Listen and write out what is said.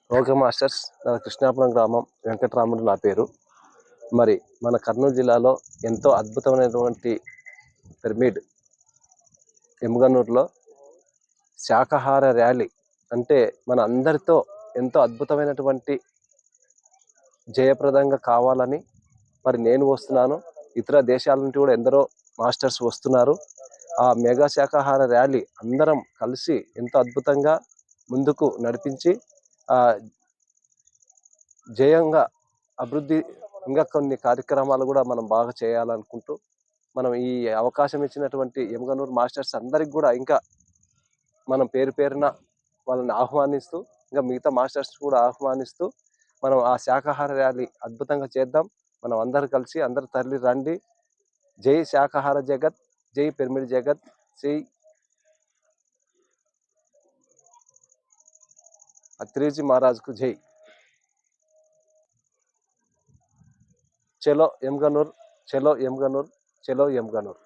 Okay masters, నా కృష్ణాపురం గ్రామం వెంకటరాముడు నా పేరు. మరి మన కర్నూలు జిల్లాలో ఎంతో అద్భుతమైనటువంటి పిరమిడ్ ఎమ్గనూరులో శాకాహార ర్యాలీ అంటే మన అందరితో ఎంతో అద్భుతమైనటువంటి జయప్రదంగా కావాలని మరి నేను వస్తున్నాను. ఇతర దేశాల నుండి కూడా ఎందరో మాస్టర్స్ వస్తున్నారు. ఆ మెగా శాకాహార ర్యాలీ అందరం కలిసి ఎంతో అద్భుతంగా ముందుకు నడిపించి జయంగా అభివృద్ధి ఇంకా కొన్ని కార్యక్రమాలు కూడా మనం బాగా చేయాలనుకుంటూ మనం ఈ అవకాశం ఇచ్చినటువంటి ఎమ్గనూరు మాస్టర్స్ అందరికి కూడా ఇంకా మనం పేరు పేరున వాళ్ళని ఆహ్వానిస్తూ ఇంకా మిగతా మాస్టర్స్ కూడా ఆహ్వానిస్తూ మనం ఆ శాకాహార ర్యాలీ అద్భుతంగా చేద్దాం. మనం అందరు కలిసి అందరు తరలి రండి. జై శాకాహార జగత్, జై పిరమిడ్ జగత్, జై అత్రేజీ మహారాజ్కు జై. చలో ఎమ్గనూర్, చలో ఎమ్గనూర్, చలో ఎమ్గనూర్.